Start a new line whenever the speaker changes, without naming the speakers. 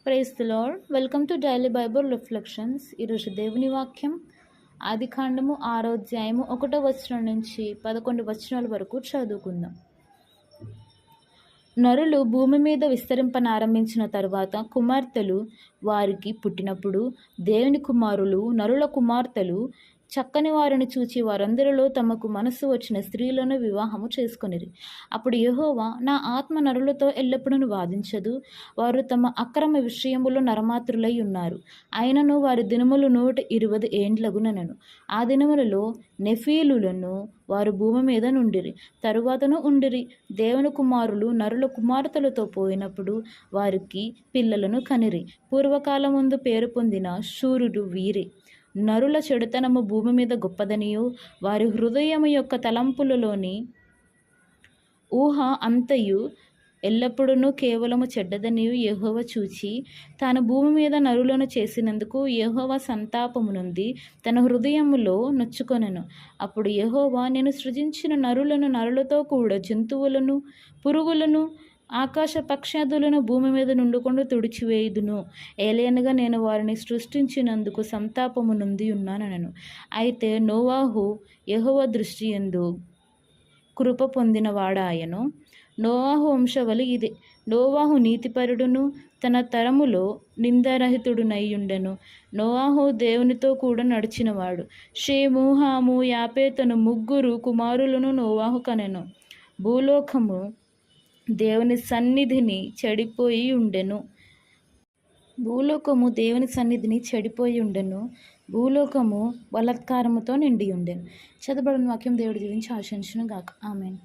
Praise the Lord. Welcome to daily Bible reflections. ఈరోజు దేవుని వాక్యం ఆదికాండము 6వ అధ్యాయము 1వ వచనం నుంచి 11 వచనాల వరకు చదువుకుందాం. నరులు భూమి మీద విస్తరింపనారంభించిన తరువాత కుమార్తెలు వారికి పుట్టినప్పుడు దేవుని కుమారులు నరుల కుమార్తెలు చక్కని వారిని చూచి వారందరిలో తమకు మనస్సు వచ్చిన స్త్రీలను వివాహము చేసుకొనిరి. అప్పుడు యెహోవా, నా ఆత్మ నరులతో ఎల్లప్పుడూ వాదించదు, వారు తమ అక్రమ విషయములో నరమాత్రులై ఉన్నారు. అయినను వారి దినములు 120 ఏండ్లగునెను. ఆ దినములలో నెఫీలులను వారు భూమి మీద నుండిరి, తరువాతను ఉండిరి. దేవుని కుమారులు నరుల కుమార్తెలతో పోయినప్పుడు వారికి పిల్లలను కనిరి. పూర్వకాలముందు పేరు పొందిన శూరుడు వీరే. నరుల చెడుతనము భూమి మీద గొప్పదనియు వారి హృదయము యొక్క తలంపులలోని ఊహ అంతయు ఎల్లప్పుడూ కేవలము చెడ్డదనియు యెహోవా చూచి తాను భూమి మీద నరులను చేసినందుకు యెహోవా సంతాపము నొంది తన హృదయములో నొచ్చుకొనెను. అప్పుడు యెహోవా, నేను సృజించిన నరులతో కూడా జంతువులను, పురుగులను, ఆకాశ పక్షాదులను భూమి మీద నుండుకుండా తుడిచివేయుదును. ఏలయనగా నేను వారిని సృష్టించినందుకు సంతాపము నొంది ఉన్నానెను. అయితే నోవాహు యెహోవా దృష్టి యందు కృప పొందిన వాడాయను. నోవాహు వంశవళి ఇదే. నోవాహు నీతిపరుడును తన తరములో నిందారహితుడునయ్యుండెను. నోవాహు దేవునితో కూడా నడిచినవాడు. షేము, హాము, యాపేతను 3 కుమారులను నోవాహు కనెను. భూలోకము దేవుని సన్నిధిని చెడిపోయి ఉండెను. భూలోకము బలాత్కారముతో నిండి ఉండెను. చదవబడిన వాక్యం దేవుడు దీవించి ఆశించును గాక. ఆమేన్.